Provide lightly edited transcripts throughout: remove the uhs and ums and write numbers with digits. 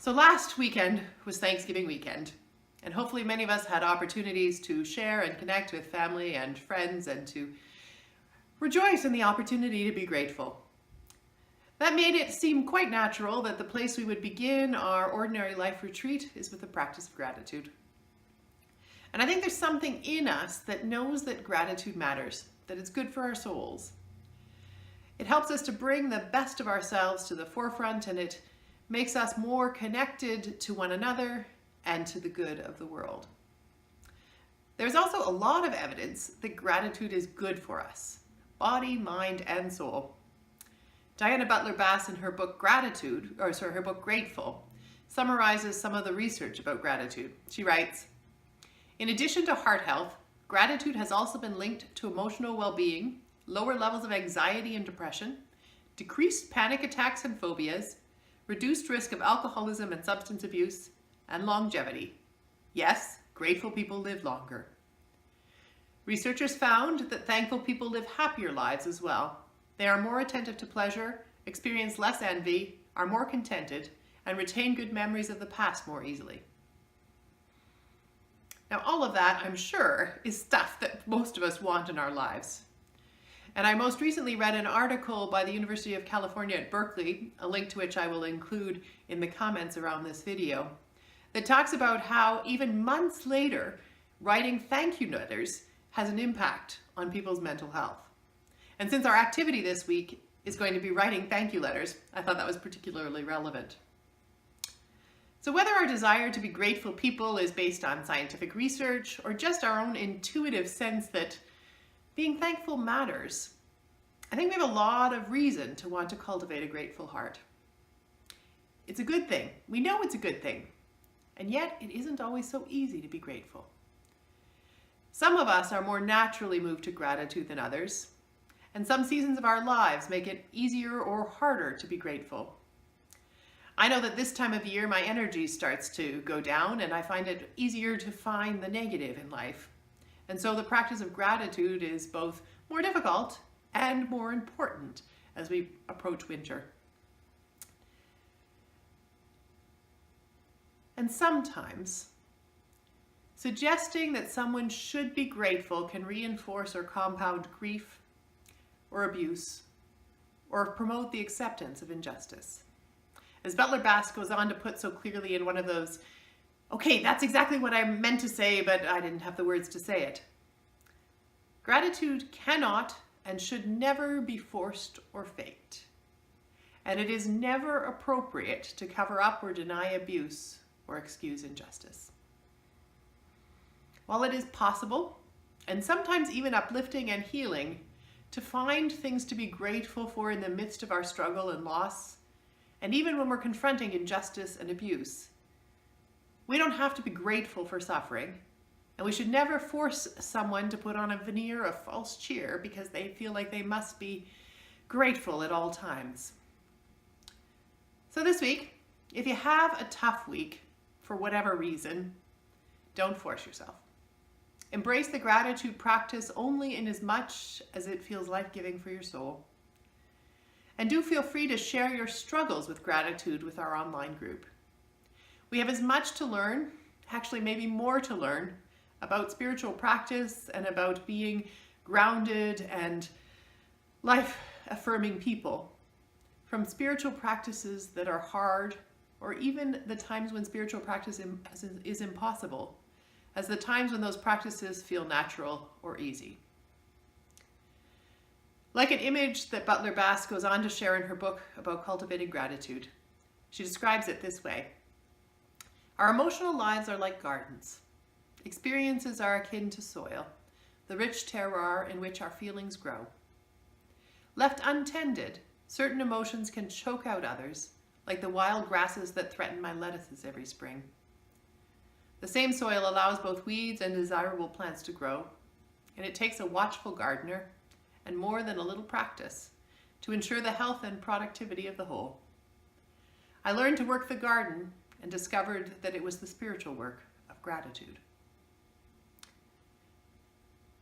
So last weekend was Thanksgiving weekend, and hopefully many of us had opportunities to share and connect with family and friends and to rejoice in the opportunity to be grateful. That made it seem quite natural that the place we would begin our ordinary life retreat is with the practice of gratitude. And I think there's something in us that knows that gratitude matters, that it's good for our souls. It helps us to bring the best of ourselves to the forefront, and it makes us more connected to one another and to the good of the world. There's also a lot of evidence that gratitude is good for us, body, mind, and soul. Diana Butler Bass in her book Grateful, summarizes some of the research about gratitude. She writes, in addition to heart health, gratitude has also been linked to emotional well-being, lower levels of anxiety and depression, decreased panic attacks and phobias, reduced risk of alcoholism and substance abuse, and longevity. Yes, grateful people live longer. Researchers found that thankful people live happier lives as well. They are more attentive to pleasure, experience less envy, are more contented, and retain good memories of the past more easily. Now, all of that, I'm sure, is stuff that most of us want in our lives. And I most recently read an article by the University of California at Berkeley, a link to which I will include in the comments around this video, that talks about how even months later, writing thank you letters has an impact on people's mental health. And since our activity this week is going to be writing thank you letters, I thought that was particularly relevant. So whether our desire to be grateful people is based on scientific research or just our own intuitive sense that being thankful matters, I think we have a lot of reason to want to cultivate a grateful heart. It's a good thing. We know it's a good thing. And yet it isn't always so easy to be grateful. Some of us are more naturally moved to gratitude than others, and some seasons of our lives make it easier or harder to be grateful. I know that this time of year my energy starts to go down and I find it easier to find the negative in life. And so the practice of gratitude is both more difficult and more important as we approach winter. And sometimes, suggesting that someone should be grateful can reinforce or compound grief or abuse or promote the acceptance of injustice. As Butler Bass goes on to put so clearly in one of those, okay, that's exactly what I meant to say, but I didn't have the words to say it. Gratitude cannot and should never be forced or faked. And it is never appropriate to cover up or deny abuse or excuse injustice. While it is possible, and sometimes even uplifting and healing, to find things to be grateful for in the midst of our struggle and loss, and even when we're confronting injustice and abuse, we don't have to be grateful for suffering, and we should never force someone to put on a veneer of false cheer because they feel like they must be grateful at all times. So this week, if you have a tough week for whatever reason, don't force yourself. Embrace the gratitude practice only in as much as it feels life-giving for your soul. And do feel free to share your struggles with gratitude with our online group. We have as much to learn, actually maybe more to learn, about spiritual practice and about being grounded and life-affirming people from spiritual practices that are hard, or even the times when spiritual practice is impossible, as the times when those practices feel natural or easy. Like an image that Butler Bass goes on to share in her book about cultivating gratitude, she describes it this way. Our emotional lives are like gardens. Experiences are akin to soil, the rich terroir in which our feelings grow. Left untended, certain emotions can choke out others, like the wild grasses that threaten my lettuces every spring. The same soil allows both weeds and desirable plants to grow, and it takes a watchful gardener and more than a little practice to ensure the health and productivity of the whole. I learned to work the garden and discovered that it was the spiritual work of gratitude.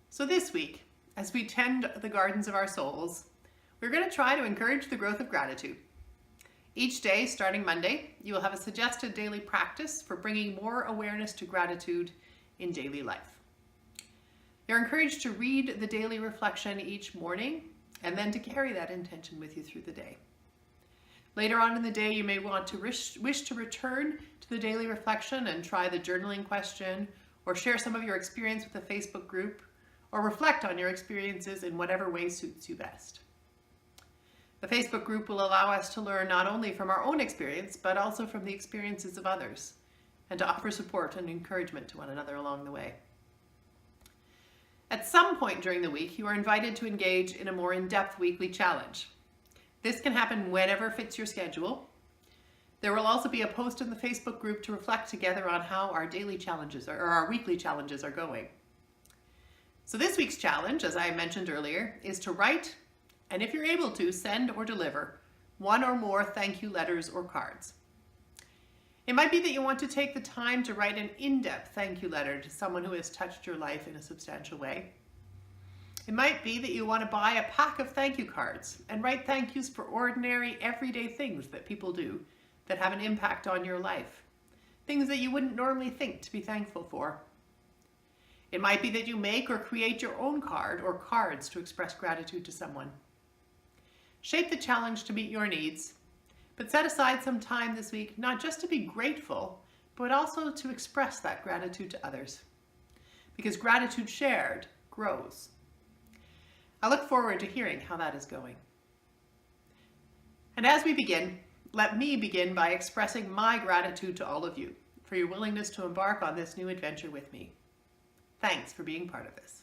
So this week, as we tend the gardens of our souls, we're going to try to encourage the growth of gratitude. Each day, starting Monday, you will have a suggested daily practice for bringing more awareness to gratitude in daily life. You're encouraged to read the daily reflection each morning and then to carry that intention with you through the day. Later on in the day, you may want to wish to return to the daily reflection and try the journaling question, or share some of your experience with the Facebook group, or reflect on your experiences in whatever way suits you best. The Facebook group will allow us to learn not only from our own experience, but also from the experiences of others, and to offer support and encouragement to one another along the way. At some point during the week, you are invited to engage in a more in-depth weekly challenge. This can happen whenever fits your schedule. There will also be a post in the Facebook group to reflect together on how our daily challenges or our weekly challenges are going. So this week's challenge, as I mentioned earlier, is to write, and if you're able to, send or deliver one or more thank you letters or cards. It might be that you want to take the time to write an in-depth thank you letter to someone who has touched your life in a substantial way. It might be that you want to buy a pack of thank you cards and write thank yous for ordinary, everyday things that people do that have an impact on your life. Things that you wouldn't normally think to be thankful for. It might be that you make or create your own card or cards to express gratitude to someone. Shape the challenge to meet your needs, but set aside some time this week not just to be grateful, but also to express that gratitude to others. Because gratitude shared grows. I look forward to hearing how that is going. And as we begin, let me begin by expressing my gratitude to all of you for your willingness to embark on this new adventure with me. Thanks for being part of this.